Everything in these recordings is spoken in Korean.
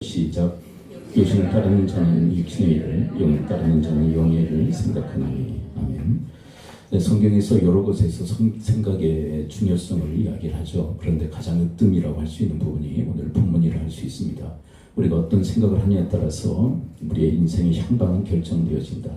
시작. 육신을 따르는 자는 육신의 일을, 영을 따르는 자는 영의 일을 생각하나니. 아멘. 네, 성경에서 여러 곳에서 생각의 중요성을 이야기를 하죠. 그런데 가장 으뜸이라고 할 수 있는 부분이 오늘 본문이라 할 수 있습니다. 우리가 어떤 생각을 하냐에 따라서 우리의 인생의 향방은 결정되어진다.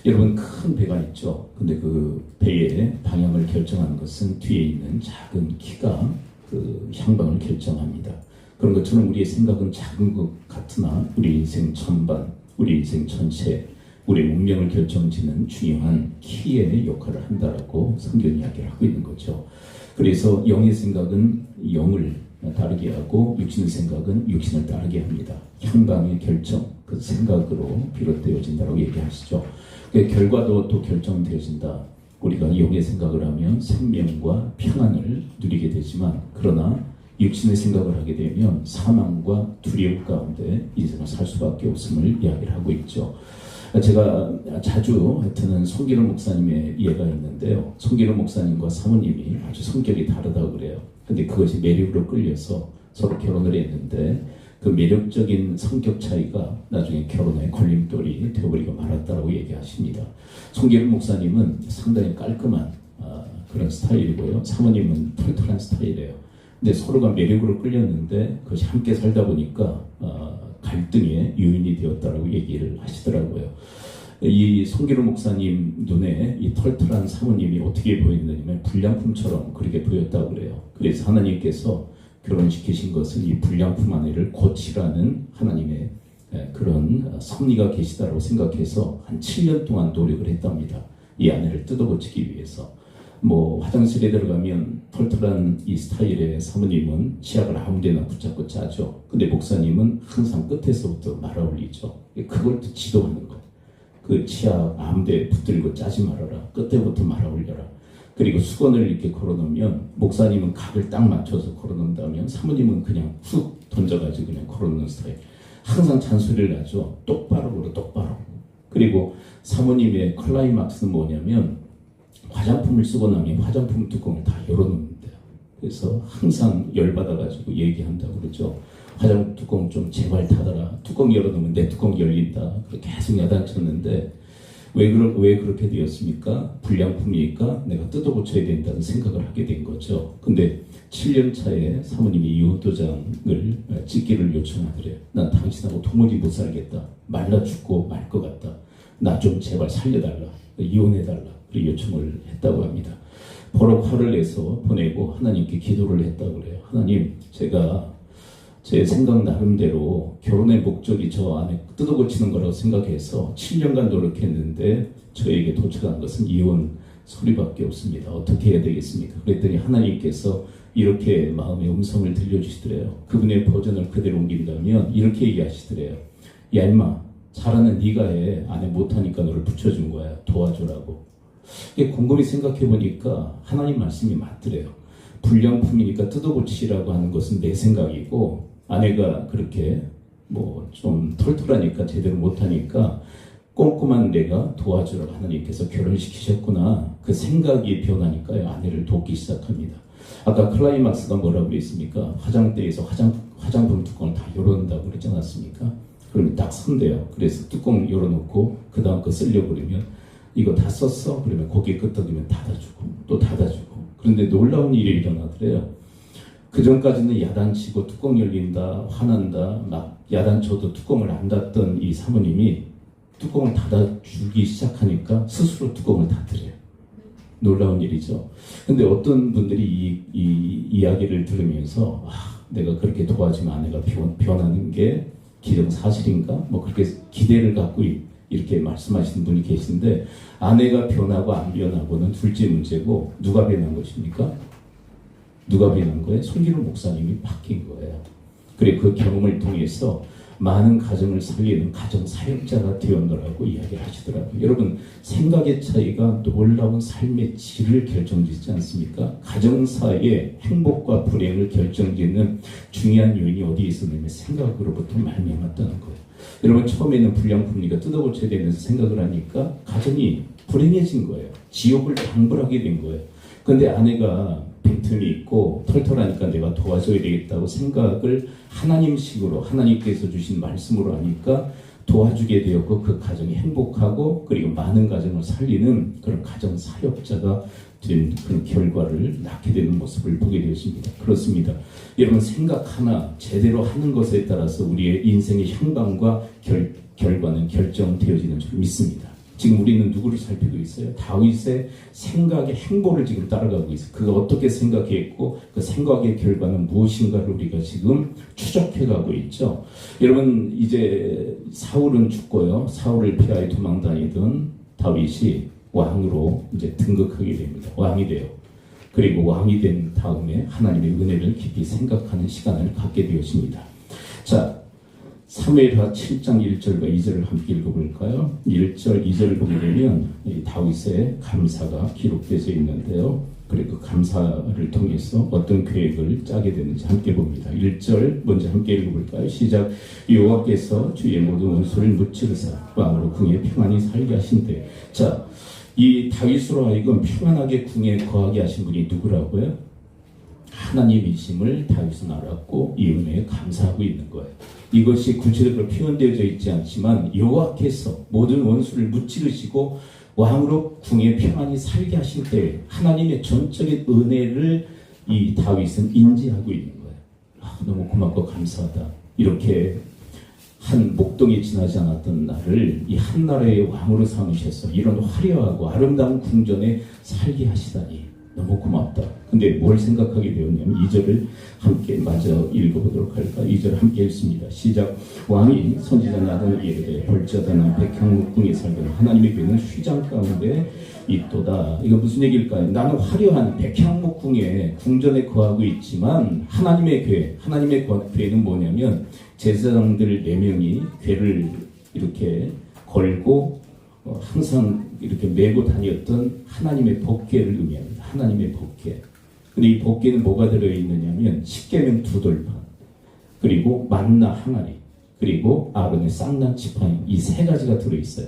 여러분, 큰 배가 있죠. 근데 그 배의 방향을 결정하는 것은 뒤에 있는 작은 키가 그 향방을 결정합니다. 그런 것처럼 우리의 생각은 작은 것 같으나 우리 인생 전반, 우리 인생 전체, 우리의 운명을 결정짓는 중요한 키의 역할을 한다라고 성경 이야기를 하고 있는 거죠. 그래서 영의 생각은 영을 따르게 하고 육신의 생각은 육신을 따르게 합니다. 향방의 결정, 그 생각으로 비롯되어진다고 얘기하시죠. 그 결과도 또 결정되어진다. 우리가 영의 생각을 하면 생명과 평안을 누리게 되지만, 그러나 육신의 생각을 하게 되면 사망과 두려움 가운데 인생을 살 수밖에 없음을 이야기를 하고 있죠. 제가 자주 듣는 송기룡 목사님의 예가 있는데요. 송기룡 목사님과 사모님이 아주 성격이 다르다고 그래요. 근데 그것이 매력으로 끌려서 서로 결혼을 했는데 그 매력적인 성격 차이가 나중에 결혼의 걸림돌이 되어버리고 말았다라고 얘기하십니다. 송기룡 목사님은 상당히 깔끔한 그런 스타일이고요. 사모님은 털털한 스타일이에요. 근데 서로가 매력으로 끌렸는데 그것이 함께 살다 보니까 갈등의 요인이 되었다라고 얘기를 하시더라고요. 이 송기룡 목사님 눈에 이 털털한 사모님이 어떻게 보였느냐면 불량품처럼 그렇게 보였다고 그래요. 그래서 하나님께서 결혼시키신 것은 이 불량품 아내를 고치라는 하나님의 그런 섭리가 계시다라고 생각해서 한 7년 동안 노력을 했답니다. 이 아내를 뜯어고치기 위해서. 화장실에 들어가면 털털한 이 스타일의 사모님은 치약을 아무 데나 붙잡고 짜죠. 근데 목사님은 항상 끝에서부터 말아 올리죠. 그걸 또 지도하는 거예요. 그 치약 아무 데 붙들고 짜지 말아라. 끝에부터 말아 올려라. 그리고 수건을 이렇게 걸어놓으면 목사님은 각을 딱 맞춰서 걸어놓는다면 사모님은 그냥 훅 던져가지고 그냥 걸어놓는 스타일. 항상 잔소리를 하죠. 똑바로 걸어, 똑바로. 그리고 사모님의 클라이막스는 뭐냐면 화장품을 쓰고 나면 화장품 뚜껑을 다 열어놓는데요. 그래서 항상 열받아가지고 얘기한다고 그러죠. 화장품 뚜껑 좀 제발 닫아라. 뚜껑 열어놓으면 내 뚜껑 열린다. 그렇게 계속 야단쳤는데 왜 그렇게 되었습니까? 불량품이니까 내가 뜯어고쳐야 된다는 생각을 하게 된 거죠. 근데 7년 차에 사모님이 이혼도장을 찍기를 요청하더래요. 난 당신하고 도무지 못 살겠다. 말라 죽고 말 것 같다. 나 좀 제발 살려달라. 이혼해달라. 그리고 요청을 했다고 합니다. 버럭 화를 내서 보내고 하나님께 기도를 했다고 그래요. 하나님, 제가 제 생각 나름대로 결혼의 목적이 저 안에 뜯어고치는 거라고 생각해서 7년간 노력했는데 저에게 도착한 것은 이혼 소리밖에 없습니다. 어떻게 해야 되겠습니까? 그랬더니 하나님께서 이렇게 마음의 음성을 들려주시더래요. 그분의 버전을 그대로 옮긴다면 이렇게 얘기하시더래요. 야 임마, 잘하는 네가 해. 아내 못하니까 너를 붙여준 거야. 도와주라고. 곰곰이 생각해보니까 하나님 말씀이 맞더래요. 불량품이니까 뜯어고치라고 하는 것은 내 생각이고, 아내가 그렇게 좀 털털하니까 제대로 못하니까 꼼꼼한 내가 도와주라고 하나님께서 결혼시키셨구나. 그 생각이 변하니까요, 아내를 돕기 시작합니다. 아까 클라이막스가 뭐라고 그랬습니까? 화장대에서 화장품 뚜껑을 다 열어놓는다고 그러지 않았습니까? 그러면 딱 선대요. 그래서 뚜껑 열어놓고 그 다음 거 쓰려고 그러면 이거 다 썼어? 그러면 고개 끄덕이면 닫아주고 또 닫아주고. 그런데 놀라운 일이 일어나더래요. 그 전까지는 야단치고 뚜껑 열린다, 화난다, 막 야단쳐도 뚜껑을 안 닫던 이 사모님이 뚜껑을 닫아주기 시작하니까 스스로 뚜껑을 닫더래요. 놀라운 일이죠. 근데 어떤 분들이 이 이야기를 들으면서 내가 그렇게 도와주면 아내가 변하는 게 기정사실인가? 그렇게 기대를 갖고 이렇게 말씀하시는 분이 계신데, 아내가 변하고 안 변하고는 둘째 문제고, 누가 변한 것입니까? 누가 변한 거예요? 송기룡 목사님이 바뀐 거예요. 그리고 그 경험을 통해서 많은 가정을 살리는 가정 사역자가 되었노라고 이야기를 하시더라고요. 여러분, 생각의 차이가 놀라운 삶의 질을 결정짓지 않습니까? 가정사의 행복과 불행을 결정짓는 중요한 요인이 어디에 있었냐면 생각으로부터 말미암았다는 거예요. 여러분, 처음에는 불량품이니까 뜯어고쳐야 되면서 생각을 하니까 가정이 불행해진 거예요. 지옥을 방불하게 된 거예요. 근데 아내가 빈틈이 있고 털털하니까 내가 도와줘야 되겠다고 생각을 하나님식으로 하나님께서 주신 말씀으로 하니까 도와주게 되었고 그 가정이 행복하고 그리고 많은 가정을 살리는 그런 가정 사역자가 된 그런 결과를 낳게 되는 모습을 보게 되었습니다. 그렇습니다. 여러분 생각 하나 제대로 하는 것에 따라서 우리의 인생의 향방과 결과는 결정되어지는 줄 믿습니다. 지금 우리는 누구를 살피고 있어요? 다윗의 생각의 행보를 지금 따라가고 있어요. 그가 어떻게 생각했고 그 생각의 결과는 무엇인가를 우리가 지금 추적해가고 있죠. 여러분 이제 사울은 죽고요. 사울을 피하여 도망다니던 다윗이 왕으로 이제 등극하게 됩니다. 왕이 돼요. 그리고 왕이 된 다음에 하나님의 은혜를 깊이 생각하는 시간을 갖게 되었습니다. 자, 사무엘하 7장 1절과 2절을 함께 읽어볼까요? 1절, 2절을 보게 되면 다윗의 감사가 기록되어 있는데요. 그리고 그 감사를 통해서 어떤 계획을 짜게 되는지 함께 봅니다. 1절 먼저 함께 읽어볼까요? 시작. 여호와께서 주의 모든 원수를 무찌르사 왕으로 궁에 평안히 살게 하신대. 자, 이 다윗으로 하여금 평안하게 궁에 거하게 하신 분이 누구라고요? 하나님이심을 다윗은 알았고 이 은혜에 감사하고 있는 거예요. 이것이 구체적으로 표현되어져 있지 않지만 여호와께서 모든 원수를 무찌르시고 왕으로 궁에 평안히 살게 하실 때 하나님의 전적인 은혜를 이 다윗은 인지하고 있는 거예요. 너무 고맙고 감사하다. 이렇게 한 목동이 지나지 않았던 나를 이 한 나라의 왕으로 삼으셔서 이런 화려하고 아름다운 궁전에 살게 하시다니 너무 고맙다. 근데 뭘 생각하게 되었냐면 2절을 함께 마저 읽어보도록 할까? 2절 함께 읽습니다. 시작. 왕이 선지자 나단에게 이르되 볼지어다 난 백향목궁에 살거든 하나님의 괴는 휘장 가운데 있도다. 이거 무슨 얘기일까요? 나는 화려한 백향목궁에 궁전에 거하고 있지만 하나님의 괴는 뭐냐면 제사장들 4명이 괴를 이렇게 걸고 항상 이렇게 메고 다녔던 하나님의 법궤를 의미합니다. 하나님의 법궤. 근데 이 법궤는 뭐가 들어있느냐면 십계명 2돌판, 그리고 만나 항아리, 그리고 아론의 쌍난 지팡이, 이 3가지가 들어있어요.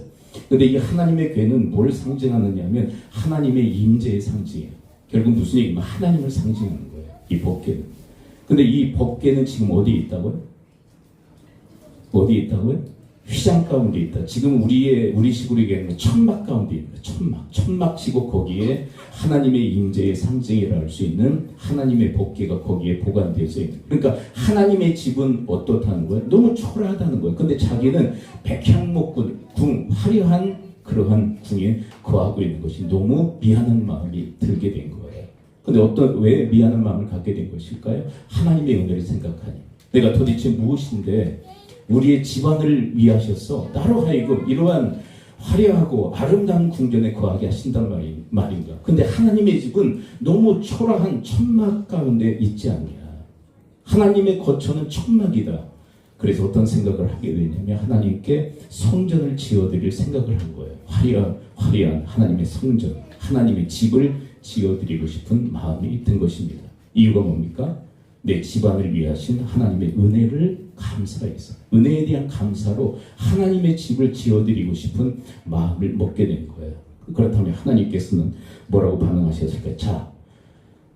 근데 이 하나님의 궤는 뭘 상징하느냐면 하나님의 임재의 상징이에요. 결국 무슨 얘기냐면 하나님을 상징하는 거예요. 이 법궤는. 근데 이 법궤는 지금 어디에 있다고요? 어디에 있다고요? 휘장 가운데 있다. 지금 우리 식으로 얘기하면 천막 가운데 있다. 천막치고 거기에 하나님의 임재의 상징이라 할 수 있는 하나님의 법궤가 거기에 보관되어져 있는. 그러니까 하나님의 집은 어떻다는 거예요? 너무 초라하다는 거예요. 근데 자기는 백향목궁, 화려한 그러한 궁에 거하고 있는 것이 너무 미안한 마음이 들게 된 거예요. 근데 왜 미안한 마음을 갖게 된 것일까요? 하나님의 은혜를 생각하니. 내가 도대체 무엇인데 우리의 집안을 위하셔서 나로 하여금 이러한 화려하고 아름다운 궁전에 거하게 하신단 말인가. 근데 하나님의 집은 너무 초라한 천막 가운데 있지 않냐. 하나님의 거처는 천막이다. 그래서 어떤 생각을 하게 되냐면 하나님께 성전을 지어드릴 생각을 한 거예요. 화려한 하나님의 성전, 하나님의 집을 지어드리고 싶은 마음이 든 것입니다. 이유가 뭡니까? 내 집안을 위하신 하나님의 은혜를 감사해서 은혜에 대한 감사로 하나님의 집을 지어드리고 싶은 마음을 먹게 된 거예요. 그렇다면 하나님께서는 뭐라고 반응하셨을까요? 자,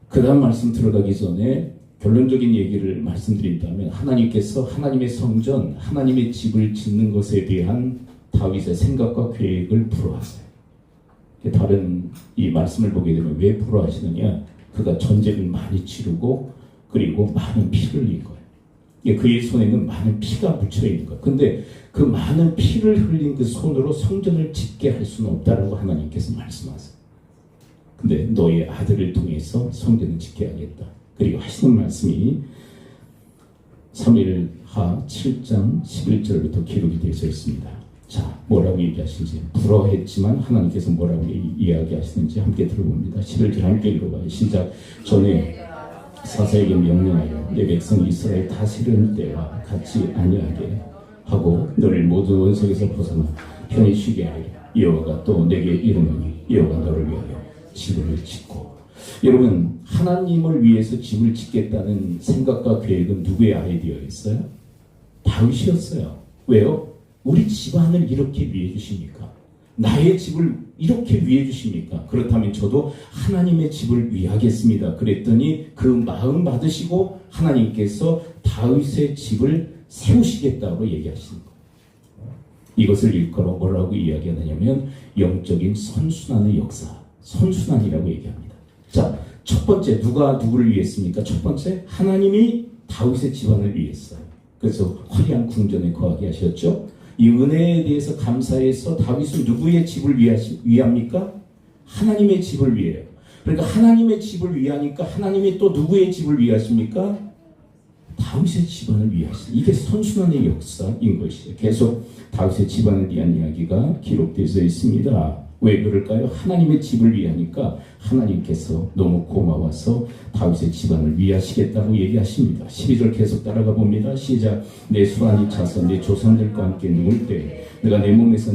그 다음 말씀 들어가기 전에 결론적인 얘기를 말씀드린다면 하나님께서 하나님의 성전, 하나님의 집을 짓는 것에 대한 다윗의 생각과 계획을 불허하세요. 다른 이 말씀을 보게 되면 왜 불허하시느냐? 그가 전쟁을 많이 치르고 그리고 많은 피를 흘린 거예요. 그의 손에는 많은 피가 묻혀 있는 거예요. 근데 그 많은 피를 흘린 그 손으로 성전을 짓게 할 수는 없다라고 하나님께서 말씀하세요. 근데 너의 아들을 통해서 성전을 짓게 하겠다. 그리고 하시는 말씀이 사무엘하 7장 11절부터 기록이 되어 있습니다. 자, 뭐라고 얘기하시는지 불허했지만 하나님께서 뭐라고 이야기하시는지 함께 들어봅니다. 11절 함께 읽어봐요. 시작. 전에 사사에게 명령하여 내 백성 이스라엘 다스리는 때와 같이 아니하게 하고 너를 모든 원색에서 벗어나 편히 쉬게 하여 여호와가 또 내게 이르노니 여호와가 너를 위하여 집을 짓고. 여러분, 하나님을 위해서 집을 짓겠다는 생각과 계획은 누구의 아이디어였어요? 다윗이었어요. 왜요? 우리 집안을 이렇게 위해 주시니까. 나의 집을 이렇게 위해 주십니까? 그렇다면 저도 하나님의 집을 위하겠습니다. 그랬더니 그 마음 받으시고 하나님께서 다윗의 집을 세우시겠다고 얘기하시는 거예요. 이것을 일컬어 뭐라고 이야기하느냐면 영적인 선순환의 역사, 선순환이라고 얘기합니다. 자, 첫 번째 누가 누구를 위했습니까? 첫 번째 하나님이 다윗의 집안을 위했어요. 그래서 화려한 궁전에 거하게 하셨죠. 이 은혜에 대해서 감사해서 다윗은 누구의 집을 위합니까? 하나님의 집을 위해요. 그러니까 하나님의 집을 위하니까 하나님이 또 누구의 집을 위하십니까? 다윗의 집안을 위하십니다. 이게 선순환의 역사인 것이죠. 계속 다윗의 집안을 위한 이야기가 기록되어 있습니다. 왜 그럴까요? 하나님의 집을 위하니까 하나님께서 너무 고마워서 다윗의 집안을 위하시겠다고 얘기하십니다. 12절 계속 따라가 봅니다. 시작. 내 수완이 차서 내 조상들과 함께 누울 때 내가 내 몸에서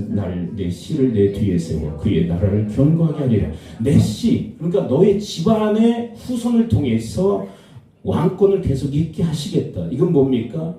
내 씨를 내 뒤에 세워 그의 나라를 견고하게 하리라. 내 씨, 그러니까 너의 집안의 후손을 통해서 왕권을 계속 있게 하시겠다. 이건 뭡니까?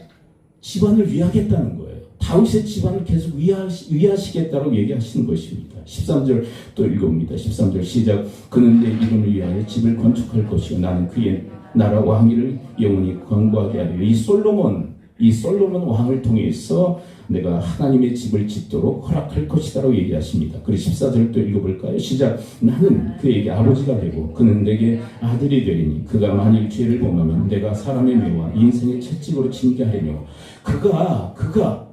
집안을 위하겠다는 거예요. 다윗의 집안을 계속 위하시겠다고 얘기하시는 것입니다. 13절 또 읽어봅니다. 13절 시작. 그는 내 이름을 위하여 집을 건축할 것이요 나는 그의 나라 왕위를 영원히 견고하게 하리라. 이 솔로몬 왕을 통해서 내가 하나님의 집을 짓도록 허락할 것이다라고 얘기하십니다. 그리고 14절 또 읽어볼까요? 시작. 나는 그에게 아버지가 되고 그는 내게 아들이 되리니 그가 만일 죄를 범하면 내가 사람의 매와 인생의 채찍으로 징계하리며 그가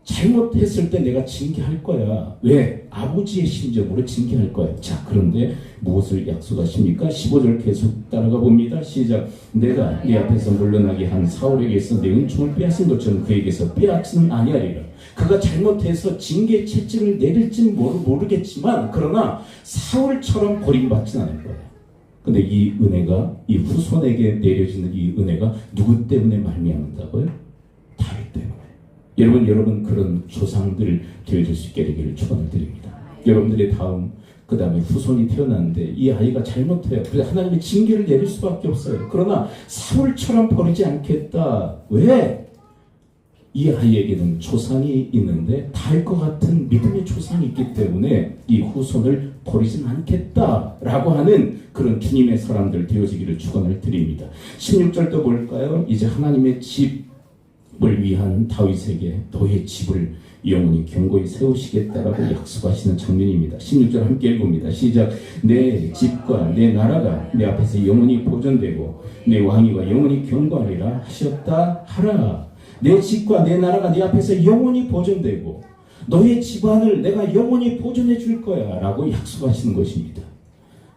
잘못했을 때 내가 징계할 거야. 왜? 아버지의 심정으로 징계할 거야. 자, 그런데 무엇을 약속하십니까? 15절 계속 따라가 봅니다. 시작. 내가 네 앞에서 물러나게 한 사울에게서 내 은총을 빼앗은 것처럼 그에게서 빼앗지는 아니하리라. 그가 잘못해서 징계 채찍을 내릴지는 모르겠지만 그러나 사울처럼 버림받지는 않을 거야. 근데 이 은혜가 이 후손에게 내려지는 이 은혜가 누구 때문에 말미암는다고요? 다윗 때문에. 여러분 그런 조상들 되어줄 수 있게 되기를 축원을 드립니다. 여러분들의 그 다음에 후손이 태어났는데 이 아이가 잘못해요. 그래서 하나님의 징계를 내릴 수밖에 없어요. 그러나 사울처럼 버리지 않겠다. 왜? 이 아이에게는 조상이 있는데 다윗과 같은 믿음의 조상이 있기 때문에 이 후손을 버리진 않겠다라고 하는 그런 주님의 사람들 되어지기를 축원을 드립니다. 16절도 볼까요? 이제 하나님의 집을 위한 다윗에게 너의 집을 영원히 견고히 세우시겠다라고 약속하시는 장면입니다. 16절 함께 읽어봅니다. 시작. 내 집과 내 나라가 내 앞에서 영원히 보존되고 내 왕위가 영원히 견고하리라 하셨다 하라. 내 집과 내 나라가 내 앞에서 영원히 보존되고 너의 집안을 내가 영원히 보존해 줄 거야 라고 약속하시는 것입니다.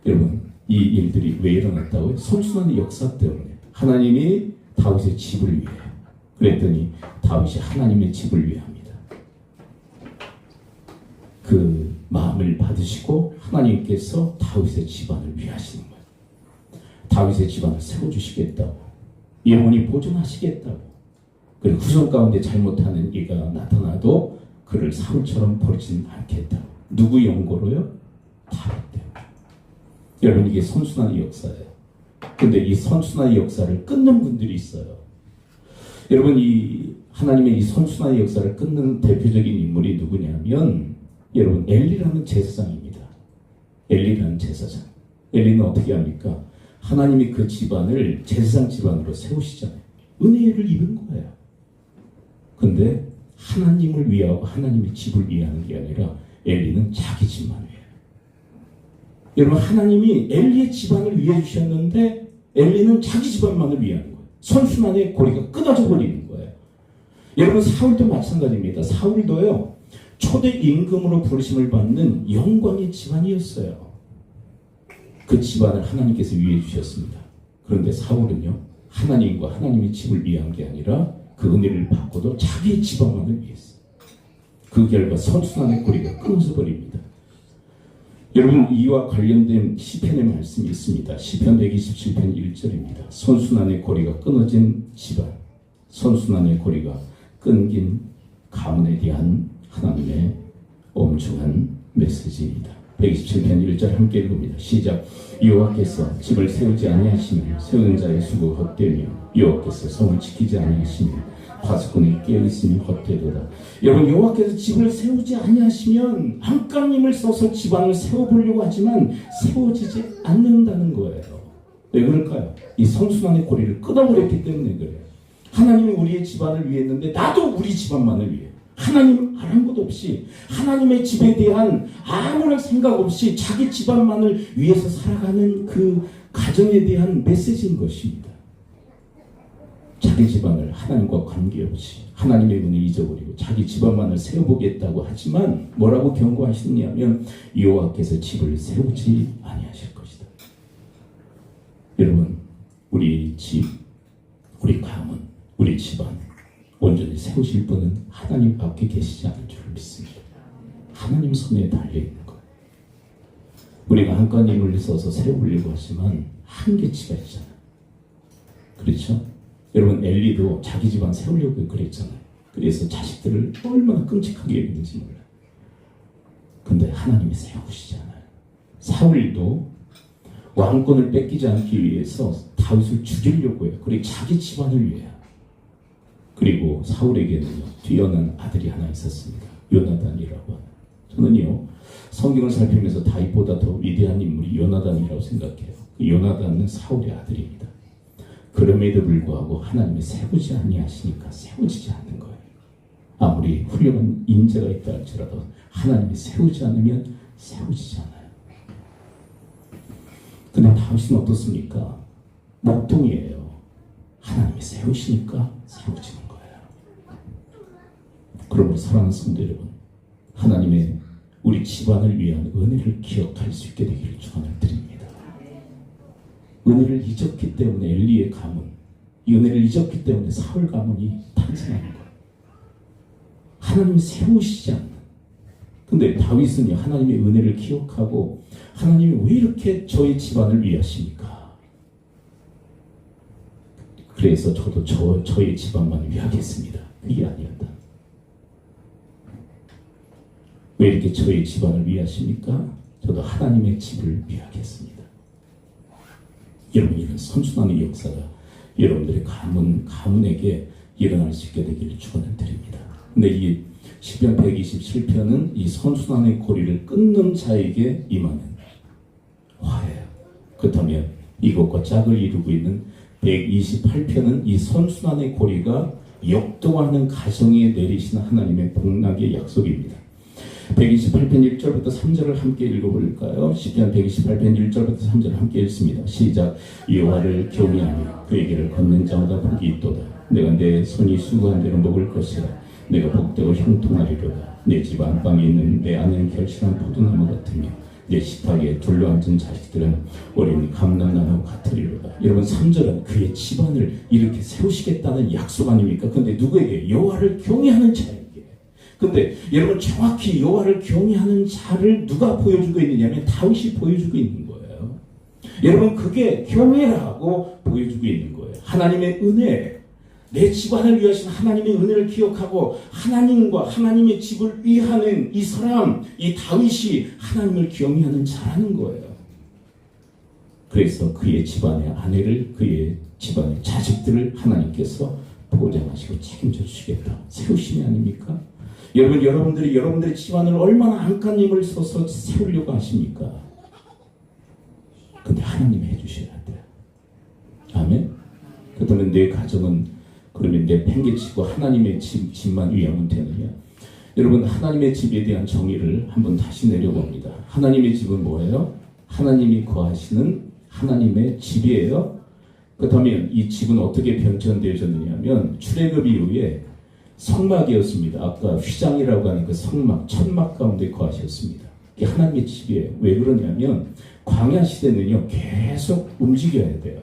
여러분 이 일들이 왜 일어났다고요? 선순환의 역사 때문에. 하나님이 다윗의 집을 위해 그랬더니 다윗이 하나님의 집을 위합니다. 그 마음을 받으시고 하나님께서 다윗의 집안을 위하시는 거예요. 다윗의 집안을 세워주시겠다고, 영원히 보존하시겠다고. 그리고 후손 가운데 잘못하는 이가 나타나도 그를 사울처럼 버리지는 않겠다고. 누구 연고로요? 다윗 때문에. 여러분 이게 선순환의 역사예요. 근데 이 선순환의 역사를 끊는 분들이 있어요. 여러분 이 하나님의 이 선순환의 역사를 끊는 대표적인 인물이 누구냐면 여러분 엘리라는 제사장입니다. 엘리라는 제사장. 엘리는 어떻게 합니까? 하나님이 그 집안을 제사장 집안으로 세우시잖아요. 은혜를 입은 거예요. 근데 하나님을 위하고 하나님의 집을 위하는 게 아니라 엘리는 자기 집만 위해요. 여러분 하나님이 엘리의 집안을 위해 주셨는데 엘리는 자기 집안만을 위하는 거예요. 선순환의 고리가 끊어져 버리는 거예요. 여러분 사울도 마찬가지입니다. 사울도요 초대 임금으로 부르심을 받는 영광의 집안이었어요. 그 집안을 하나님께서 위해 주셨습니다. 그런데 사울은요 하나님과 하나님의 집을 위한 게 아니라 그 은혜를 받고도 자기의 집안만을 위했어요. 그 결과 선순환의 고리가 끊어져 버립니다. 여러분 이와 관련된 시편의 말씀이 있습니다. 시편 127편 1절입니다. 선순환의 고리가 끊어진 집안, 선순환의 고리가 끊긴 가문에 대한 하나님의 엄중한 메시지입니다. 127편 1절 함께 읽습니다. 시작. 여호와께서 집을 세우지 아니하시면 세우는 자의 수고 헛되며 여호와께서 성을 지키지 아니하시면 파수꾼이 깨어있으니 헛되도다. 여러분, 여호와께서 집을 세우지 아니하시면 안간힘을 써서 집안을 세워보려고 하지만 세워지지 않는다는 거예요. 왜 그럴까요? 이 선순환의 고리를 끊어버렸기 때문에 그래요. 하나님이 우리의 집안을 위했는데 나도 우리 집안만을 위해, 하나님 아는 것 없이, 하나님의 집에 대한 아무런 생각 없이 자기 집안만을 위해서 살아가는 그 가정에 대한 메시지인 것입니다. 자기 집안을 하나님과 관계없이 하나님의 은혜를 잊어버리고 자기 집안만을 세워보겠다고 하지만 뭐라고 경고하시느냐면 여호와께서 집을 세우지 아니하실 것이다. 여러분, 우리 집, 우리 가문, 우리 집안 온전히 세우실 분은 하나님밖에 계시지 않을 줄 믿습니다. 하나님 손에 달려있는 거예요. 우리가 한간힘을 써서 세우려고 하지만 한계치가 있잖아요. 그렇죠? 여러분, 엘리도 자기 집안 세우려고 그랬잖아요. 그래서 자식들을 얼마나 끔찍하게 여기는지 몰라요. 근데 하나님이 세우시지 않아요. 사울도 왕권을 뺏기지 않기 위해서 다윗을 죽이려고 해요. 그리고 자기 집안을 위해요. 그리고 사울에게는요, 뛰어난 아들이 하나 있었습니다. 요나단이라고 하는. 저는요, 성경을 살피면서 다윗보다 더 위대한 인물이 요나단이라고 생각해요. 그 요나단은 사울의 아들입니다. 그럼에도 불구하고 하나님이 세우지 아니하시니까 세워지지 않는 거예요. 아무리 훌륭한 인재가 있다 할지라도 하나님이 세우지 않으면 세워지지 않아요. 근데 다윗은 어떻습니까? 목동이에요. 하나님이 세우시니까 세워지는 거예요. 그러므로 사랑하는 성도 여러분, 하나님의 우리 집안을 위한 은혜를 기억할 수 있게 되기를 축원을 드립니다. 은혜를 잊었기 때문에 엘리의 가문, 이 은혜를 잊었기 때문에 사울 가문이 탄생하는 거예요. 하나님이 세우시지 않는. 근데 다윗은 하나님의 은혜를 기억하고 하나님이 왜 이렇게 저의 집안을 위하십니까? 그래서 저도 저의 집안만 위하겠습니다. 이게 아니었다. 왜 이렇게 저의 집안을 위하십니까? 저도 하나님의 집을 위하겠습니다. 여러분, 이런 선순환의 역사가 여러분들의 가문에게 일어날 수 있게 되기를 축원을 드립니다. 근데 이 시편 127편은 이 선순환의 고리를 끊는 자에게 임하는 화예요. 그렇다면 이것과 짝을 이루고 있는 128편은 이 선순환의 고리가 역동하는 가정에 내리시는 하나님의 복락의 약속입니다. 128편 1절부터 3절을 함께 읽어볼까요? 시편 128편 1절부터 3절을 함께 읽습니다. 시작. 여호와를 경외하며 그에게를 걷는 자마다 복이 있도다. 내가 내 손이 수고한 대로 먹을 것이라. 내가 복되고 형통하리로다. 내 집 안방에 있는 내 아내는 결실한 포도나무 같으며 내 식탁에 둘러앉은 자식들은 어린 감람나무 같으리로다. 여러분, 3절은 그의 집안을 이렇게 세우시겠다는 약속 아닙니까? 근데 누구에게? 여호와를 경외하는 자에게. 근데 여러분, 정확히 여호와를 경외하는 자를 누가 보여주고 있느냐면 다윗이 보여주고 있는 거예요. 여러분, 그게 경외라고 보여주고 있는 거예요. 하나님의 은혜, 내 집안을 위하신 하나님의 은혜를 기억하고 하나님과 하나님의 집을 위하는 이 사람, 이 다윗이 하나님을 경외하는 자라는 거예요. 그래서 그의 집안의 아내를, 그의 집안의 자식들을 하나님께서 보장하시고 책임져 주시겠다. 세우심이 아닙니까? 여러분, 여러분들이 여러분들의 집안을 얼마나 안간힘을 써서 세우려고 하십니까? 근데 하나님이 해주셔야 돼요. 아멘? 그렇다면 내 가정은 그러면 내 팽개치고 하나님의 집만 위하면 되느냐? 여러분, 하나님의 집에 대한 정의를 한번 다시 내려봅니다. 하나님의 집은 뭐예요? 하나님이 거하시는 하나님의 집이에요. 그렇다면 이 집은 어떻게 변천되어졌느냐면 출애굽 이후에 성막이었습니다. 아까 휘장이라고 하는 그 성막, 천막 가운데 거하셨습니다. 이게 하나님의 집이에요. 왜 그러냐면 광야 시대는요, 계속 움직여야 돼요.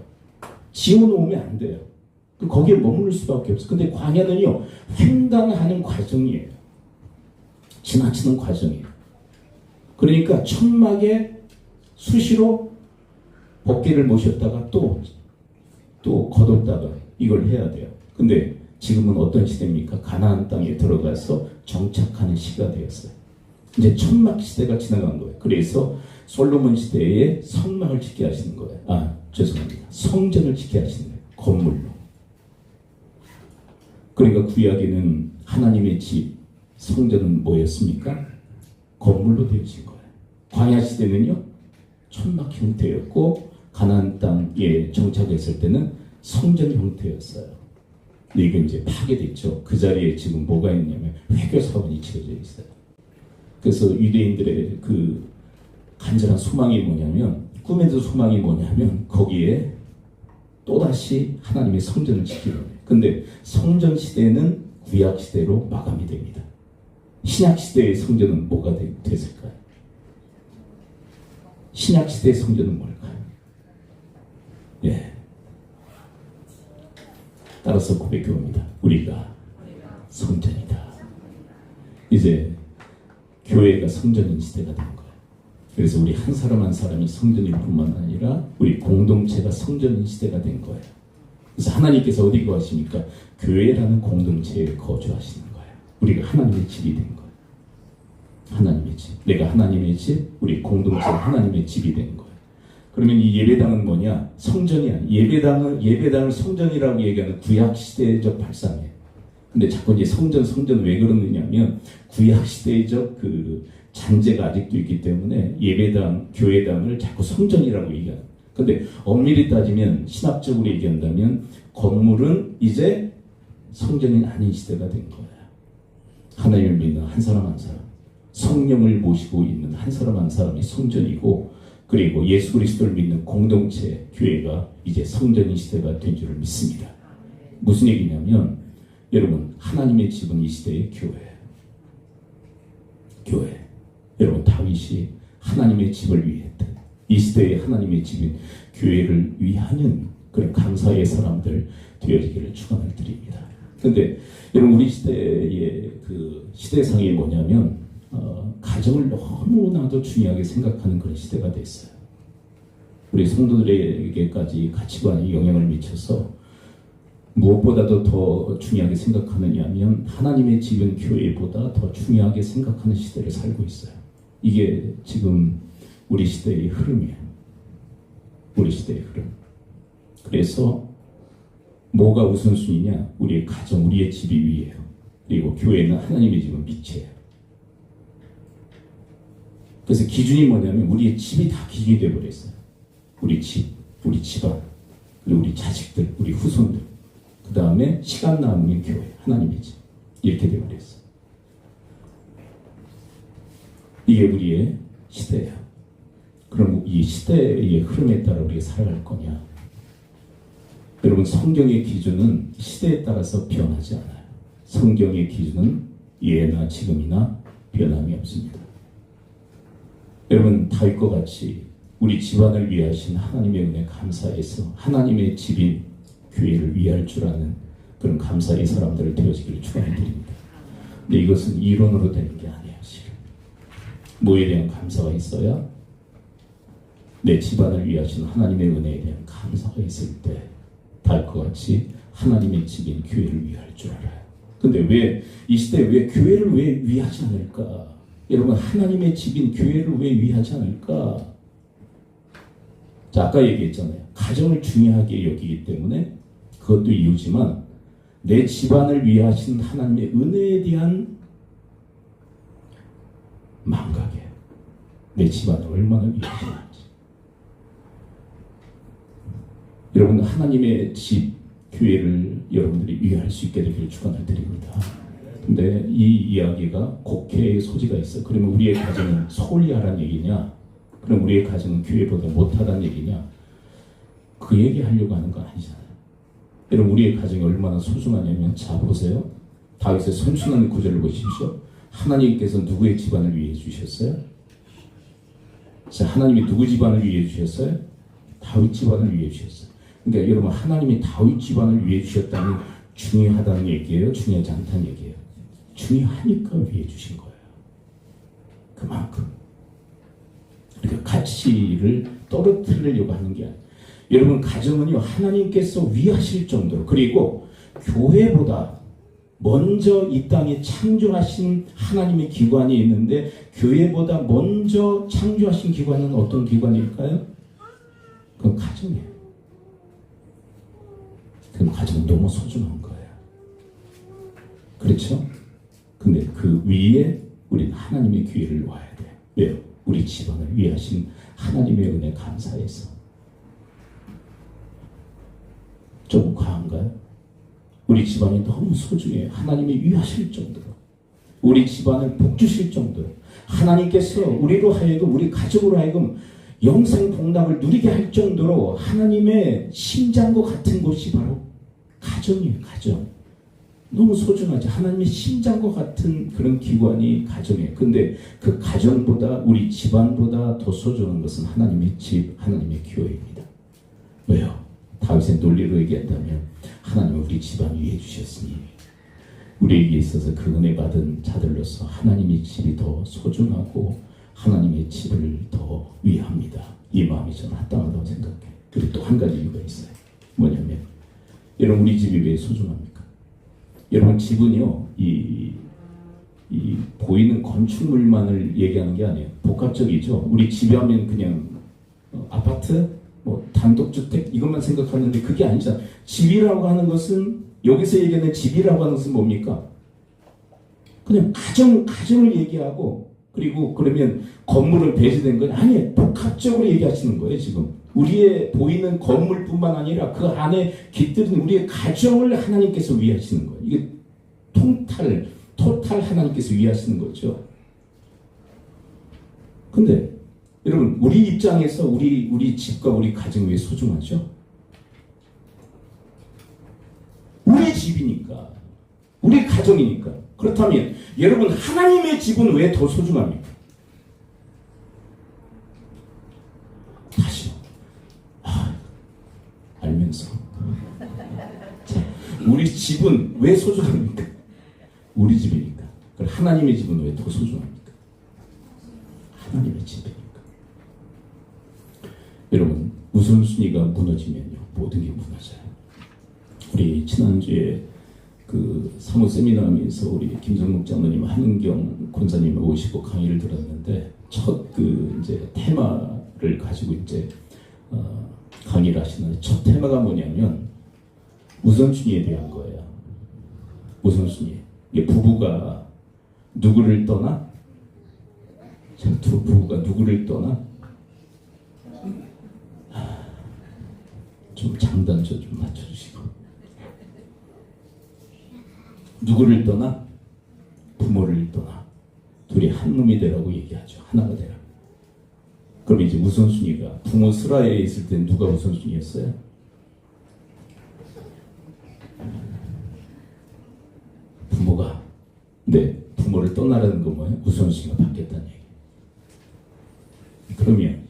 지어놓으면 안 돼요. 거기에 머무를 수밖에 없어요. 근데 광야는요, 횡단하는 과정이에요. 지나치는 과정이에요. 그러니까 천막에 수시로 법궤를 모셨다가 또 걷었다가 이걸 해야 돼요. 근데 지금은 어떤 시대입니까? 가나안 땅에 들어가서 정착하는 시가 되었어요. 이제 천막 시대가 지나간 거예요. 그래서 솔로몬 시대에 성막을 짓게 하시는 거예요. 죄송합니다. 성전을 짓게 하시는 거예요. 건물로. 그러니까 구약에는 하나님의 집, 성전은 뭐였습니까? 건물로 되어진 거예요. 광야 시대는요, 천막 형태였고 가나안 땅에 정착했을 때는 성전 형태였어요. 근데 이게 이제 파괴됐죠. 그 자리에 지금 뭐가 있냐면 회교 사원이 지어져 있어요. 그래서 유대인들의 그 간절한 소망이 뭐냐면, 꿈에도 소망이 뭐냐면 거기에 또다시 하나님의 성전을 지키는 거예요. 근데 성전 시대는 구약 시대로 마감이 됩니다. 신약 시대의 성전은 뭐가 됐을까요? 신약 시대의 성전은 뭘까요? 예. 따라서 고백해봅니다. 우리가 성전이다. 이제 교회가 성전인 시대가 된 거예요. 그래서 우리 한 사람 한 사람이 성전일 뿐만 아니라 우리 공동체가 성전인 시대가 된 거예요. 그래서 하나님께서 어디 거하십니까? 교회라는 공동체에 거주하시는 거예요. 우리가 하나님의 집이 된 거예요. 하나님의 집. 내가 하나님의 집, 우리 공동체가 하나님의 집이 된 거예요. 그러면 이 예배당은 뭐냐? 성전이 아니에요. 예배당을 성전이라고 얘기하는 구약시대적 발상이에요. 근데 자꾸 이제 성전 왜 그러느냐면 구약시대적 그 잔재가 아직도 있기 때문에 예배당, 교회당을 자꾸 성전이라고 얘기하는. 근데 엄밀히 따지면 신학적으로 얘기한다면 건물은 이제 성전이 아닌 시대가 된 거예요. 하나님을 믿는 한 사람 한 사람, 성령을 모시고 있는 한 사람 한 사람이 성전이고, 그리고 예수 그리스도를 믿는 공동체, 교회가 이제 성전인 시대가 된 줄을 믿습니다. 무슨 얘기냐면, 여러분, 하나님의 집은 이 시대의 교회예요. 교회. 여러분, 다윗이 하나님의 집을 위했던 이 시대의 하나님의 집인 교회를 위하는 그런 감사의 사람들 되어지기를 축원을 드립니다. 그런데 여러분, 우리 시대의 그 시대상이 뭐냐면 가정을 너무나도 중요하게 생각하는 그런 시대가 됐어요. 우리 성도들에게까지 가치관이 영향을 미쳐서 무엇보다도 더 중요하게 생각하느냐면 하나님의 집은 교회보다 더 중요하게 생각하는 시대를 살고 있어요. 이게 지금 우리 시대의 흐름이에요. 우리 시대의 흐름. 그래서 뭐가 우선순위냐? 우리의 가정, 우리의 집이 위에요. 그리고 교회는 하나님의 집은 밑이에요. 그래서 기준이 뭐냐면 우리의 집이 다 기준이 되어버렸어요. 우리 집, 우리 집안, 그리고 우리 자식들, 우리 후손들, 그 다음에 시간 남은 교회, 하나님의 집, 이렇게 되어버렸어요. 이게 우리의 시대예요. 그럼 이 시대의 흐름에 따라 우리가 살아갈 거냐? 여러분, 성경의 기준은 시대에 따라서 변하지 않아요. 성경의 기준은 예나 지금이나 변함이 없습니다. 여러분, 다윗과 같이 우리 집안을 위하신 하나님의 은혜 감사해서 하나님의 집인 교회를 위할 줄 아는 그런 감사의 사람들을 되어지기를 축원드립니다. 근데 이것은 이론으로 되는 게 아니에요. 실은 뭐에 대한 감사가 있어야? 내 집안을 위하신 하나님의 은혜에 대한 감사가 있을 때 다윗과 같이 하나님의 집인 교회를 위할 줄 알아요. 근데 왜 이 시대에 왜 교회를 왜 위하지 않을까? 여러분, 하나님의 집인 교회를 왜 위하지 않을까? 자, 아까 얘기했잖아요. 가정을 중요하게 여기기 때문에 그것도 이유지만 내 집안을 위하신 하나님의 은혜에 대한 망각이에요. 내 집안을 얼마나 위하시는지. 여러분, 하나님의 집, 교회를 여러분들이 위할 수 있게 되기를 축원을 드립니다. 근데 이 이야기가 곡해의 소지가 있어요. 그러면 우리의 가정은 소홀히 하라는 얘기냐? 그럼 우리의 가정은 교회보다 못하다는 얘기냐? 그 얘기 하려고 하는 거 아니잖아요. 여러분, 우리의 가정이 얼마나 소중하냐면, 자 보세요. 다윗의 선순환 구절을 보십시오. 하나님께서 누구의 집안을 위해 주셨어요? 자, 하나님이 누구 집안을 위해 주셨어요? 다윗 집안을 위해 주셨어요. 그러니까 여러분, 하나님이 다윗 집안을 위해 주셨다는 중요하다는 얘기예요? 중요하지 않다는 얘기예요? 중요하니까 위해 주신 거예요. 그만큼. 그러니까 가치를 떨어뜨리려고 하는 게 아니에요. 여러분, 가정은요, 하나님께서 위하실 정도로, 그리고 교회보다 먼저 이 땅에 창조하신 하나님의 기관이 있는데, 교회보다 먼저 창조하신 기관은 어떤 기관일까요? 그건 가정이에요. 그럼 가정은 너무 소중한 거예요. 그렇죠? 근데 그 위에 우리는 하나님의 기회를 놓아야 돼요. 왜요? 우리 집안을 위하신 하나님의 은혜 감사해서. 좀 과한가요? 우리 집안이 너무 소중해요. 하나님이 위하실 정도로. 우리 집안을 복주실 정도로. 하나님께서 우리로 하여금, 우리 가족으로 하여금 영생 복락을 누리게 할 정도로 하나님의 심장과 같은 곳이 바로 가정이에요. 가정. 너무 소중하지. 하나님의 심장과 같은 그런 기관이 가정이에요. 근데 그 가정보다, 우리 집안보다 더 소중한 것은 하나님의 집, 하나님의 교회입니다. 왜요? 다윗의 논리로 얘기한다면 하나님은 우리 집안 위해 주셨으니 우리에게 있어서 그 은혜 받은 자들로서 하나님의 집이 더 소중하고 하나님의 집을 더 위합니다. 이 마음이 저는 합당하다고 생각해요. 그리고 또 한 가지 이유가 있어요. 뭐냐면 여러분, 우리 집이 왜 소중합니까? 여러분, 집은요, 이 보이는 건축물만을 얘기하는 게 아니에요. 복합적이죠. 우리 집이 하면 그냥 아파트, 단독주택 이것만 생각하는데 그게 아니잖아. 집이라고 하는 것은, 여기서 얘기하는 집이라고 하는 것은 뭡니까? 그냥 가정을 얘기하고, 그리고 그러면 건물을 배제된 건 아니에요. 복합적으로 얘기하시는 거예요. 지금 우리의 보이는 건물뿐만 아니라 그 안에 깃들인 우리의 가정을 하나님께서 위하시는 거예요. 이게 토탈 하나님께서 위하시는 거죠. 근데 여러분, 우리 입장에서 우리 집과 우리 가정이 왜 소중하죠? 우리 집이니까, 우리 가정이니까. 그렇다면 여러분, 하나님의 집은 왜 더 소중합니까? 다시요. 알면서. 자, 우리 집은 왜 소중합니까? 우리 집이니까. 그럼 하나님의 집은 왜 더 소중합니까? 하나님의 집이니까. 여러분, 우선순위가 무너지면요, 모든 게 무너져요. 우리 지난주에 그 사무 세미나하면서 우리 김성묵 장로님, 한은경 권사님이 오시고 강의를 들었는데 첫 이제 테마를 가지고 이제 강의를 하시는데, 첫 테마가 뭐냐면 우선순위에 대한 거예요. 우선순위. 이게 부부가 누구를 떠나? 두 부부가 누구를 떠나? 좀 장단조 좀 맞춰주시고. 누구를 떠나? 부모를 떠나. 둘이 한 놈이 되라고 얘기하죠. 하나가 되라. 그럼 이제 우선순위가, 부모 스라에 있을 때 누가 우선순위였어요? 부모가. 네, 부모를 떠나라는 건 뭐예요? 우선순위가 바뀌었다는 얘기. 그러면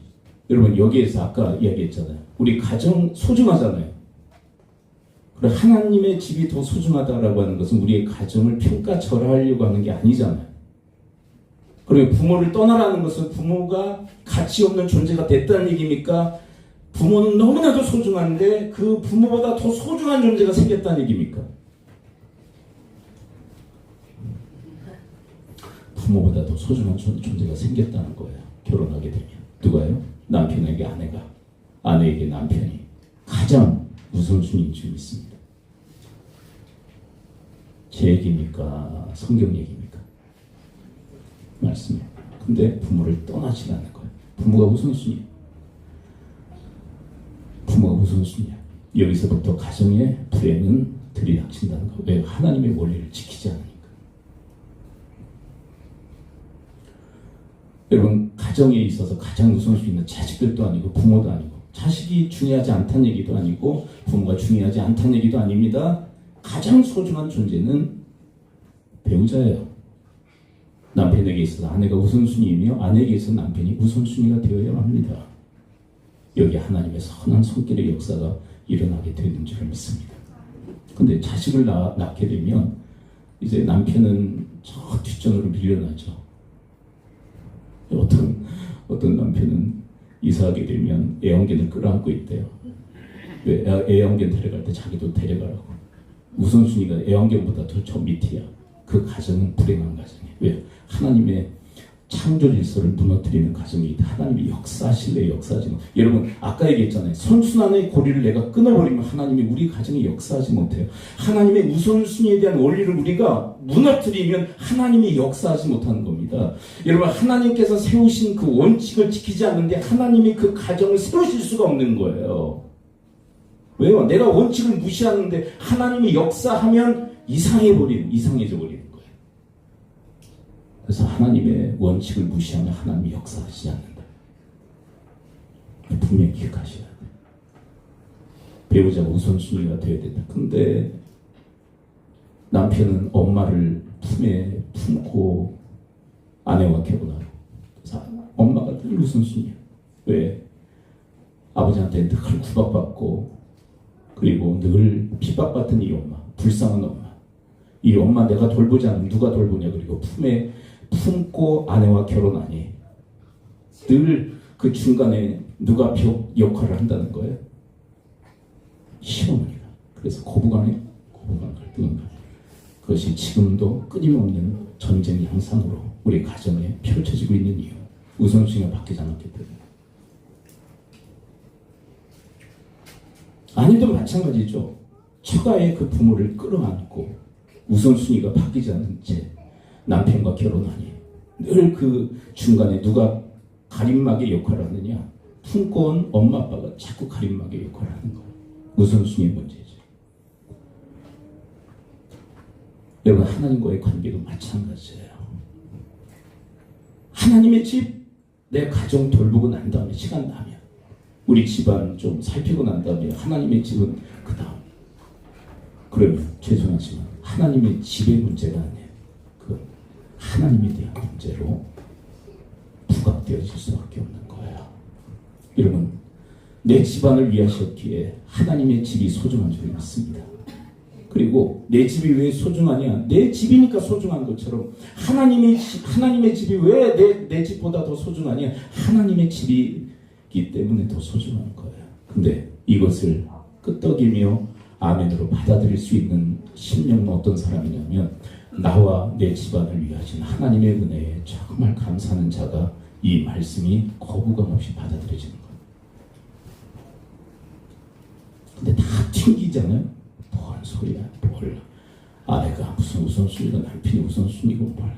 여러분, 여기에서 아까 이야기했잖아요. 우리 가정 소중하잖아요. 그리고 하나님의 집이 더 소중하다라고 하는 것은 우리의 가정을 평가절하하려고 하는 게 아니잖아요. 그리고 부모를 떠나라는 것은 부모가 가치 없는 존재가 됐다는 얘기입니까? 부모는 너무나도 소중한데 그 부모보다 더 소중한 존재가 생겼다는 얘기입니까? 부모보다 더 소중한 존재가 생겼다는 거예요. 결혼하게 되면. 누가요? 남편에게 아내가, 아내에게 남편이 가장 우선순위인 줄 믿습니다. 제 얘기입니까? 성경 얘기입니까? 말씀이에요. 근데 부모를 떠나지 않는 거예요. 부모가 우선순위예요. 부모가 우선순위야. 여기서부터 가정의 불행은 들이닥친다는 거. 왜? 하나님의 원리를 지키지 않으니까. 여러분, 가정에 있어서 가장 우선순위는 자식들도 아니고 부모도 아니고, 자식이 중요하지 않다는 얘기도 아니고 부모가 중요하지 않다는 얘기도 아닙니다. 가장 소중한 존재는 배우자예요. 남편에게 있어서 아내가 우선순위이며 아내에게 있어서 남편이 우선순위가 되어야 합니다. 여기 하나님의 선한 손길의 역사가 일어나게 되는 줄 믿습니다. 근데 자식을 낳게 되면 이제 남편은 저 뒷전으로 밀려나죠. 어떤 남편은 이사하게 되면 애완견을 끌어안고 있대요. 왜? 애완견 데려갈 때 자기도 데려가라고. 우선순위가 애완견보다 더 저 밑이야. 그 가정은 불행한 가정이에요. 왜? 하나님의 창조 질서를 무너뜨리는 가정이 하나님이 역사하실래요? 역사하지 못. 여러분 아까 얘기했잖아요. 선순환의 고리를 내가 끊어버리면 하나님이 우리 가정에 역사하지 못해요. 하나님의 우선순위에 대한 원리를 우리가 무너뜨리면 하나님이 역사하지 못하는 겁니다. 여러분 하나님께서 세우신 그 원칙을 지키지 않는데 하나님이 그 가정을 세우실 수가 없는 거예요. 왜요? 내가 원칙을 무시하는데 하나님이 역사하면 이상해져 버리는 거예요. 그래서 하나님의 원칙을 무시하면 하나님이 역사하지 않는다. 분명히 기억하셔야 돼요. 배우자가 우선순위가 되어야 된다. 근데 남편은 엄마를 품에 품고 아내와 결혼하고, 그래서 엄마가 늘 우선순위야. 왜? 아버지한테 늘 구박받고 그리고 늘 핍박받던 이 엄마, 불쌍한 엄마. 이 엄마 내가 돌보지 않으면 누가 돌보냐. 그리고 품에 품고 아내와 결혼하니 늘 그 중간에 누가 벽 역할을 한다는 거예요? 시어머니가. 그래서 고부간에 갈등인가. 그것이 지금도 끊임없는 전쟁 양상으로 우리 가정에 펼쳐지고 있는 이유. 우선순위가 바뀌지 않았기 때문에. 아니도 마찬가지죠. 처가의 그 부모를 끌어안고 우선순위가 바뀌지 않은 채 남편과 결혼하니 늘 그 중간에 누가 가림막의 역할을 하느냐. 품고 온 엄마 아빠가 자꾸 가림막의 역할을 하는 거예요. 우선순위의 문제죠. 여러분 하나님과의 관계도 마찬가지예요. 하나님의 집, 내 가정 돌보고 난 다음에 시간 나면 우리 집안 좀 살피고 난 다음에 하나님의 집은 그 다음. 그러면 죄송하지만 하나님의 집의 문제가 아니에요. 그 하나님에 대한 문제로 부각되어질 수밖에 없는 거예요. 여러분 내 집안을 위하셨기에 하나님의 집이 소중한 줄 믿습니다. 그리고 내 집이 왜 소중하냐? 내 집이니까 소중한 것처럼 하나님의 집이 왜 내 집보다 더 소중하냐? 하나님의 집이기 때문에 더 소중한 거예요. 근데 이것을 끄떡이며 아멘으로 받아들일 수 있는 심령은 어떤 사람이냐면 나와 내 집안을 위하신 하나님의 은혜에 정말 감사하는 자가 이 말씀이 거부감 없이 받아들여지는 거예요. 근데 다 튕기잖아요. 뭔 소리야? 뭘? 아내가 무슨 우선순위고 남편이 우선순위고 뭘?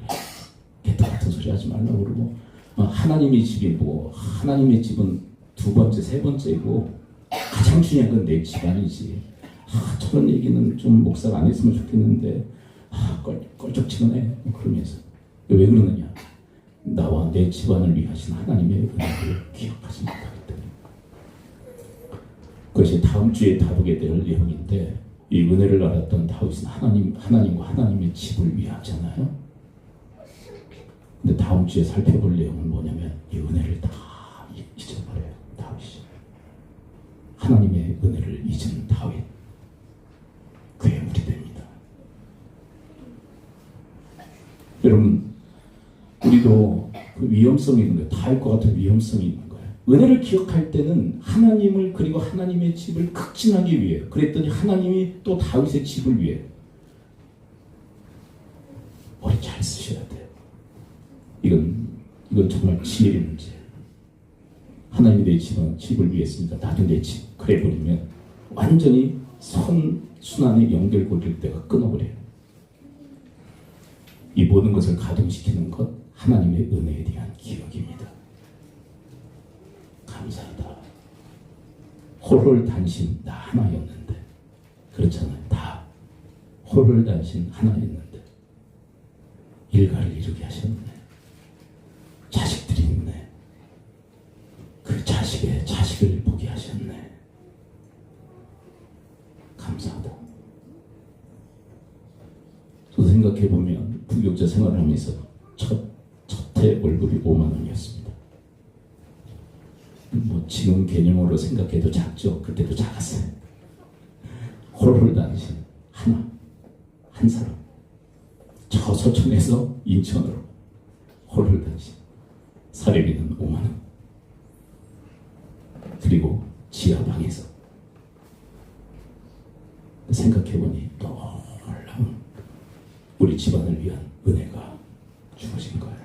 개떡 같은 소리 하지 말라고 그러고 하나님의 집이 뭐 하나님의 집은 두 번째, 세 번째고 가장 중요한 건 내 집안이지. 저런 얘기는 좀 목사가 안 했으면 좋겠는데 껄쩍지근해. 그러면서 왜 그러느냐? 나와 내 집안을 위하신 하나님의 은혜를 기억하지 못하기 때문에. 그것이 다음 주에 다루게 될 내용인데 이 은혜를 알았던 다윗은 하나님과 하나님의 집을 위하잖아요. 근데 다음 주에 살펴볼 내용은 뭐냐면 이 은혜를 다 잊어버려요. 다윗이. 하나님의 은혜를 잊은 다윗. 괴물이 됩니다. 여러분 우리도 그 위험성이 있는 거예요. 다윗과 같은 위험성이 있는 거예요. 은혜를 기억할 때는 하나님을 그리고 하나님의 집을 극진하기 위해 그랬더니 하나님이 또 다윗의 집을 위해 머리 잘 쓰셔야 돼요. 이건 정말 지혜의 문제예요. 하나님이 내 집을 위해 했으니까 나도 내 집 그래 버리면 완전히 선순환의 연결고리를 내가 끊어버려요. 이 모든 것을 가동시키는 것 하나님의 은혜에 대한 기억입니다. 감사하다. 홀홀단신 나 하나였는데 그렇잖아요. 다 홀홀단신 하나였는데 일가를 이루게 하셨네. 자식들이 있네. 그 자식의 자식을 보게 하셨네. 감사하다. 저도 생각해보면 부교육자 생활을 하면서 첫해 월급이 5만 원이었습니다. 뭐 지금 개념으로 생각해도 작죠. 그때도 작았어요. 홀홀단신 한 사람 저 서촌에서 인천으로 홀홀단신 사례비는 5만 원 그리고 지하방에서 생각해보니 놀라운 우리 집안을 위한 은혜가 주어진 거예요.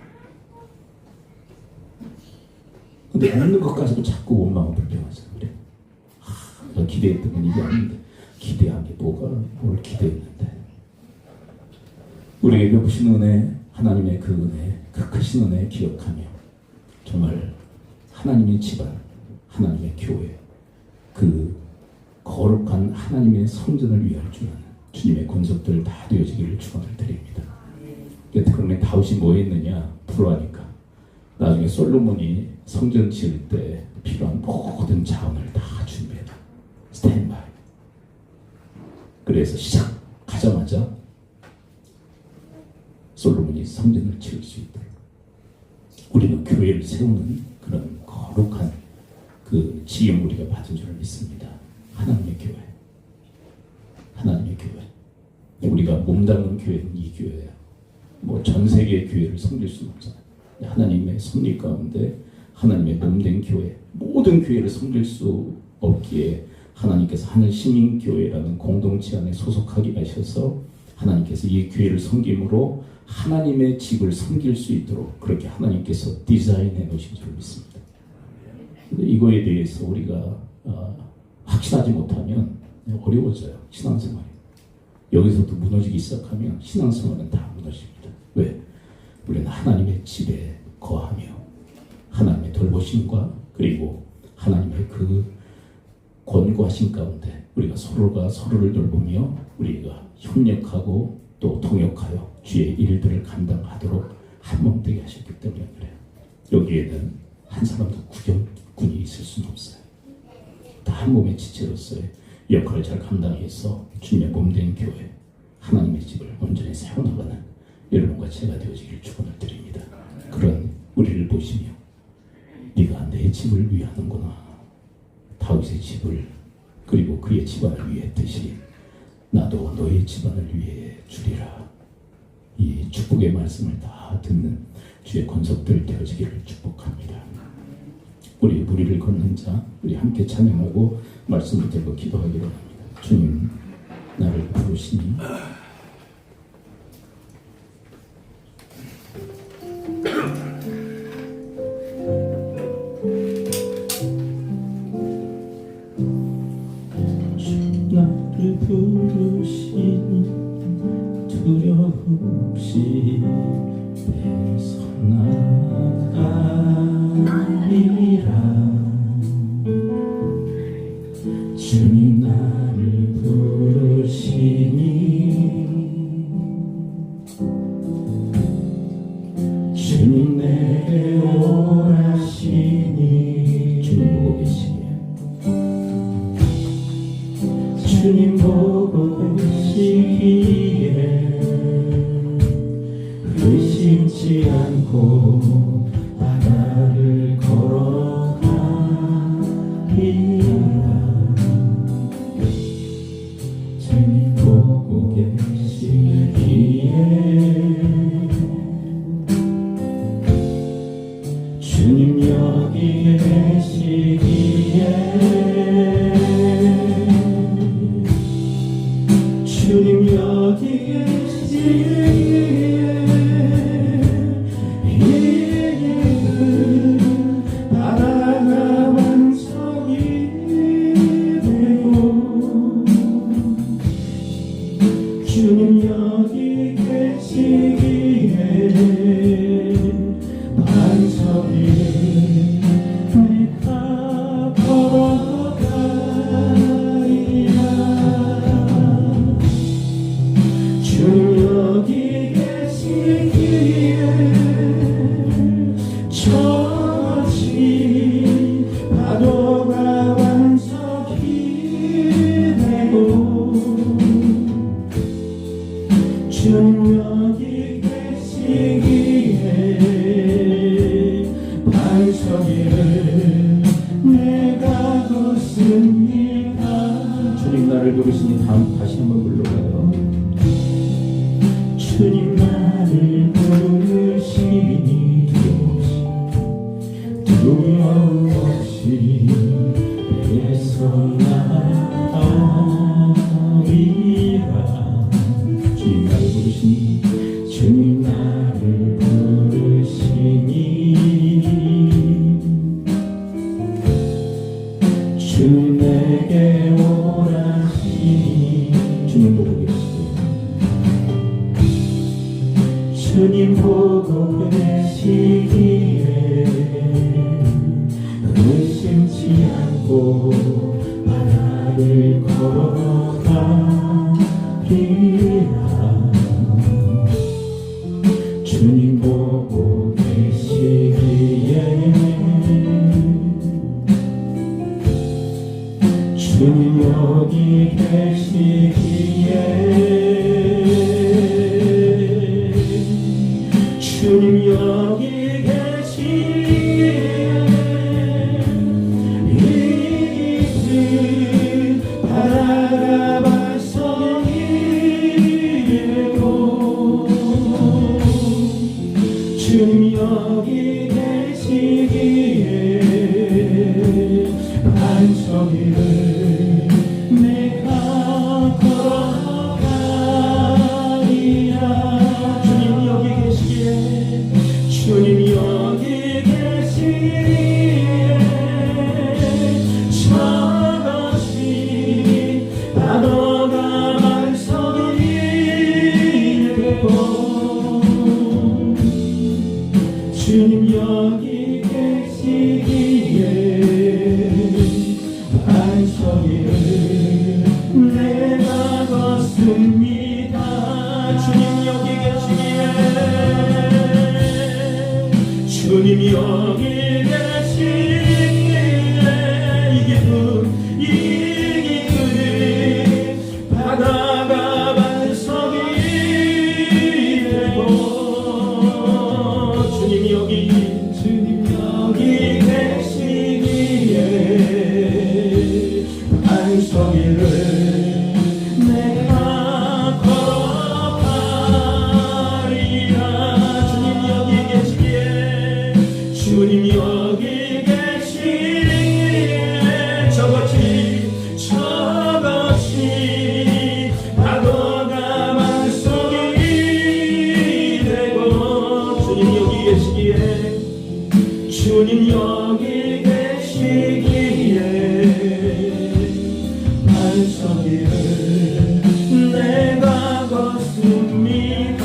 근데 먹는 것까지도 자꾸 원망하고 불평하잖아요. 그래. 내가 기대했던 건 이게 아닌데 기대한 게 뭘 기대했는데. 우리에게 베푸신 은혜, 하나님의 그 은혜, 그 크신 은혜 기억하며 정말 하나님의 집안, 하나님의 교회, 그 거룩한 하나님의 성전을 위할 줄 아는 주님의 권속들 다 되어지기를 축원을 드립니다. 그러면 다윗이 뭐 했느냐? 불화하니까. 나중에 솔로몬이 성전 지을 때 필요한 모든 자원을 다 준비해라. 스탠바이. 그래서 시작하자마자 솔로몬이 성전을 지을 수 있도록 우리는 교회를 세우는 그런 거룩한 그 지형 우리가 받은 줄 믿습니다. 하나님의 교회, 하나님의 교회. 우리가 몸담는 교회는 이 교회야. 뭐 전 세계의 교회를 섬길 수는 없잖아요. 하나님의 섭리 가운데 하나님의 몸된 교회, 모든 교회를 섬길 수 없기에 하나님께서 하늘 시민교회라는 공동체 안에 소속하게 하셔서 하나님께서 이 교회를 섬김으로 하나님의 집을 섬길 수 있도록 그렇게 하나님께서 디자인해 놓으신 줄 믿습니다. 근데 이거에 대해서 우리가 확신하지 못하면 어려워져요. 신앙생활이. 여기서도 무너지기 시작하면 신앙생활은 다 무너집니다. 왜? 우리는 하나님의 집에 거하며 하나님의 돌보심과 그리고 하나님의 그 권고하신 가운데 우리가 서로가 서로를 돌보며 우리가 협력하고 또 통역하여 주의 일들을 감당하도록 한몸되게 하셨기 때문에 그래요. 여기에는 한 사람도 구경꾼이 있을 수는 없어요. 다 한 몸의 지체로서의 역할을 잘 감당해서 주님의 몸된 교회, 하나님의 집을 온전히 세워나가는 여러분과 제가 되어지기를 축원을 드립니다. 그런 우리를 보시며 네가 내 집을 위하는구나. 다윗의 집을 그리고 그의 집안을 위했듯이 나도 너의 집안을 위해 주리라. 이 축복의 말씀을 다 듣는 주의 권속들 되어지기를 축복합니다. 우리 무리를 걷는 자, 우리 함께 찬양하고 말씀을 들고 기도하기로 합니다. 주님, 나를 부르시니 나를 부르시니 두려움 없이 배서 나가리라. 주님 나를 부르시니 주님 내게 오라시니 주님 보고 계시니 주님 보고 계시기에 의심치 않고 바다를 걸어가리라. 주님 보고 계시기에 주님 여기 계시기에 주님 여기 계시기에 바다가 완성이 되고 주님 여기 계시기에 반석이 내가 걸어가리라. 주님 여기 계시기에 저지 파도가 완성이 되고 주님 여기 계시기에 반석이를 내가 걷습니다. 주님 나를 부르시니 다시 한번 불러봐요. 주님 나를 부르시니 두려움 없이 배에서 나가리라. 주님 나를 부르시니 주님 나를 부르시니 보고 계시기에 의심치 않고 바다를 걸어가리라. 주님 보고 계시기에 주님 여기 계시기에 주님 여기 계시기에 이 깊은 바다가 발성이고 주님 여기 계시기에 반석이를 내가 걸어가리라. 주님 여기 계시기에 주님 여기 계시기에 저것이 바다가 반석이 되고 주님 여기 계시기에 반석이를 내가 걷습니다. 주님 여기 계시기에 주님 여기 계시기에 이 깊은 바다가 반석이 되고 주님 여기 계시기에 반석이를 내가 걸어가리라. 주님 여기 계시기에 주님 여기 계시기에 저것이 바다가 반석이 되고 주님 여기 계시기에 주님 여기 계시기에 반석이를 내가 걷습니다.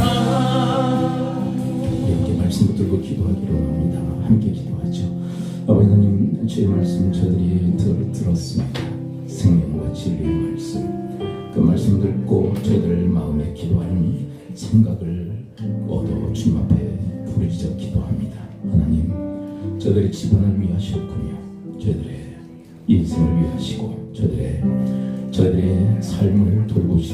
이렇게 말씀 붙들고 기도하기로 합니다. 함께 기도하죠. 아버지 하나님, 주의 말씀 저들이 들었습니다. 생명과 진리의 말씀, 그 말씀 듣고 저희들 마음에 기도하는 생각을 얻어 주님 앞에 부르짖어 기도합니다. 하나님, 저들의 집안을 위하셨군요. 저희들의 인생을 위하시고 저희들의 삶을 돌보시고